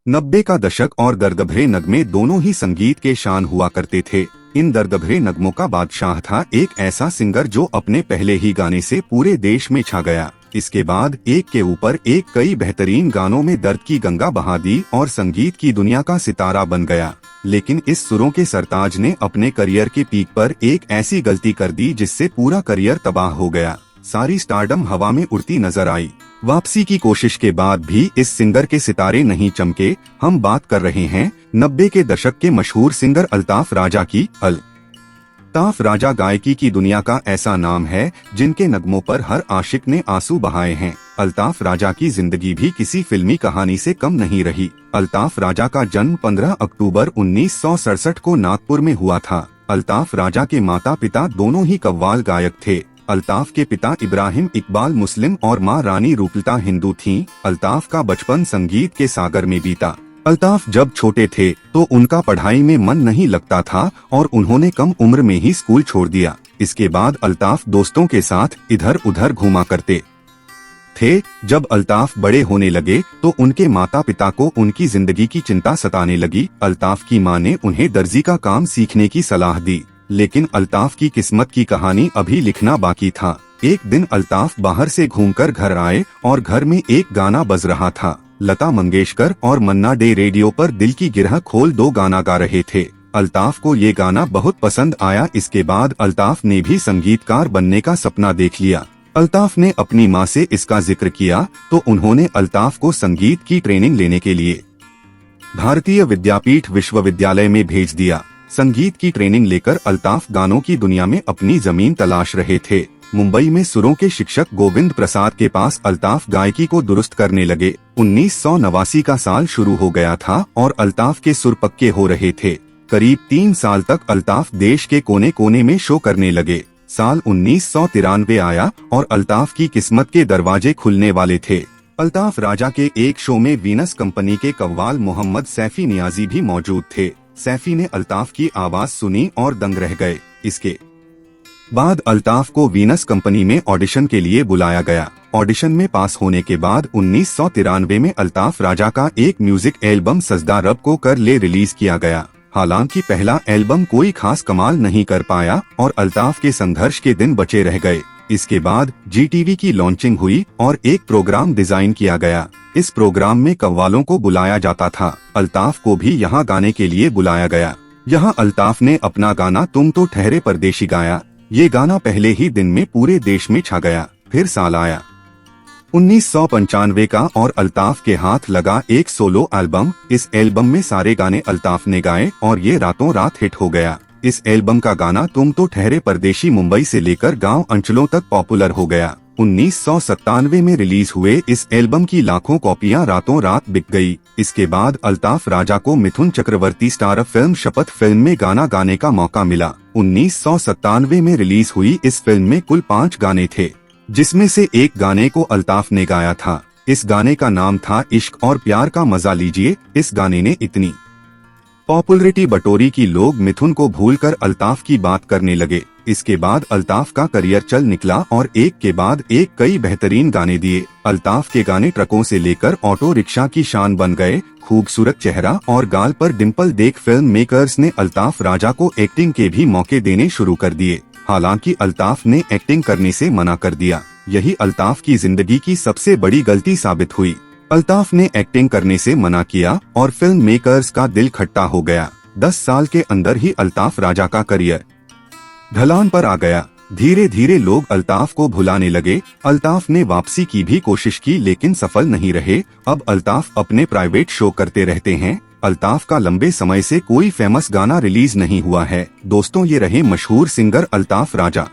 90 का दशक और दर्दभरे नगमे दोनों ही संगीत के शान हुआ करते थे। इन दर्दभरे नगमों का बादशाह था एक ऐसा सिंगर जो अपने पहले ही गाने से पूरे देश में छा गया। इसके बाद एक के ऊपर एक कई बेहतरीन गानों में दर्द की गंगा बहा दी और संगीत की दुनिया का सितारा बन गया। लेकिन इस सुरों के सरताज ने अपने करियर के पीक पर एक ऐसी गलती कर दी जिससे पूरा करियर तबाह हो गया। सारी स्टारडम हवा में उड़ती नजर आई। वापसी की कोशिश के बाद भी इस सिंगर के सितारे नहीं चमके। हम बात कर रहे हैं 90 के दशक के मशहूर सिंगर अल्ताफ राजा की। अल्ताफ राजा गायकी की दुनिया का ऐसा नाम है जिनके नगमों पर हर आशिक ने आंसू बहाए हैं। अल्ताफ राजा की जिंदगी भी किसी फिल्मी कहानी से कम नहीं रही। अल्ताफ राजा का जन्म 15 अक्टूबर 1967 को नागपुर में हुआ था। अल्ताफ राजा के माता पिता दोनों ही कव्वाल गायक थे। अल्ताफ के पिता इब्राहिम इकबाल मुस्लिम और मां रानी रूपलता हिंदू थीं। अल्ताफ का बचपन संगीत के सागर में बीता। अल्ताफ जब छोटे थे तो उनका पढ़ाई में मन नहीं लगता था और उन्होंने कम उम्र में ही स्कूल छोड़ दिया। इसके बाद अल्ताफ दोस्तों के साथ इधर उधर घूमा करते थे। जब अल्ताफ बड़े होने लगे तो उनके माता पिता को उनकी जिंदगी की चिंता सताने लगी। अल्ताफ की मां ने उन्हें दर्जी का काम सीखने की सलाह दी, लेकिन अल्ताफ की किस्मत की कहानी अभी लिखना बाकी था। एक दिन अल्ताफ बाहर से घूमकर घर आए और घर में एक गाना बज रहा था। लता मंगेशकर और मन्ना डे रेडियो पर दिल की गिरह खोल दो गाना गा रहे थे। अल्ताफ को ये गाना बहुत पसंद आया। इसके बाद अल्ताफ ने भी संगीतकार बनने का सपना देख लिया। अल्ताफ ने अपनी मां से इसका जिक्र किया तो उन्होंने अल्ताफ को संगीत की ट्रेनिंग लेने के लिए भारतीय विद्यापीठ विश्वविद्यालय में भेज दिया। संगीत की ट्रेनिंग लेकर अल्ताफ गानों की दुनिया में अपनी जमीन तलाश रहे थे। मुंबई में सुरों के शिक्षक गोविंद प्रसाद के पास अल्ताफ गायकी को दुरुस्त करने लगे। 1989 का साल शुरू हो गया था और अल्ताफ के सुर पक्के हो रहे थे। करीब 3 साल तक अल्ताफ देश के कोने कोने में शो करने लगे। साल 1993 आया और अल्ताफ की किस्मत के दरवाजे खुलने वाले थे। अल्ताफ राजा के एक शो में वीनस कंपनी के कव्वाल मोहम्मद सैफी नियाजी भी मौजूद थे। सैफी ने अल्ताफ की आवाज सुनी और दंग रह गए। इसके बाद अल्ताफ को वीनस कंपनी में ऑडिशन के लिए बुलाया गया। ऑडिशन में पास होने के बाद 1993 में अल्ताफ राजा का एक म्यूजिक एल्बम सजदा रब को कर ले रिलीज किया गया। हालांकि पहला एल्बम कोई खास कमाल नहीं कर पाया और अल्ताफ के संघर्ष के दिन बचे रह गए। इसके बाद GTV की लॉन्चिंग हुई और एक प्रोग्राम डिजाइन किया गया। इस प्रोग्राम में कव्वालों को बुलाया जाता था। अल्ताफ को भी यहाँ गाने के लिए बुलाया गया। यहाँ अल्ताफ ने अपना गाना तुम तो ठहरे परदेशी गाया। ये गाना पहले ही दिन में पूरे देश में छा गया। फिर साल आया 1995 का और अल्ताफ के हाथ लगा एक सोलो एल्बम। इस एल्बम में सारे गाने अल्ताफ ने गाए और ये रातों रात हिट हो गया। इस एल्बम का गाना तुम तो ठहरे परदेशी मुंबई से लेकर गांव अंचलों तक पॉपुलर हो गया। 1997 में रिलीज हुए इस एल्बम की लाखों कॉपियां रातों रात बिक गई। इसके बाद अल्ताफ राजा को मिथुन चक्रवर्ती स्टार फिल्म शपथ फिल्म में गाना गाने का मौका मिला। 1997 में रिलीज हुई इस फिल्म में कुल 5 गाने थे, जिसमें से एक गाने को अल्ताफ ने गाया था। इस गाने का नाम था इश्क और प्यार का मजा लीजिए। इस गाने ने इतनी पॉपुलरिटी बटोरी कि लोग मिथुन को भूलकर अल्ताफ की बात करने लगे। इसके बाद अल्ताफ का करियर चल निकला और एक के बाद एक कई बेहतरीन गाने दिए। अल्ताफ के गाने ट्रकों से लेकर ऑटो रिक्शा की शान बन गए। खूबसूरत चेहरा और गाल पर डिम्पल देख फिल्म मेकर्स ने अल्ताफ राजा को एक्टिंग के भी मौके देने शुरू कर दिए। हालांकि अल्ताफ ने एक्टिंग करने से मना कर दिया। यही अल्ताफ की जिंदगी की सबसे बड़ी गलती साबित हुई। अल्ताफ ने एक्टिंग करने से मना किया और फिल्म मेकर्स का दिल खट्टा हो गया। 10 साल के अंदर ही अल्ताफ राजा का करियर ढलान पर आ गया। धीरे धीरे लोग अल्ताफ को भुलाने लगे। अल्ताफ ने वापसी की भी कोशिश की लेकिन सफल नहीं रहे। अब अल्ताफ अपने प्राइवेट शो करते रहते हैं। अल्ताफ का लंबे समय से कोई फेमस गाना रिलीज नहीं हुआ है। दोस्तों, ये रहे मशहूर सिंगर अल्ताफ राजा।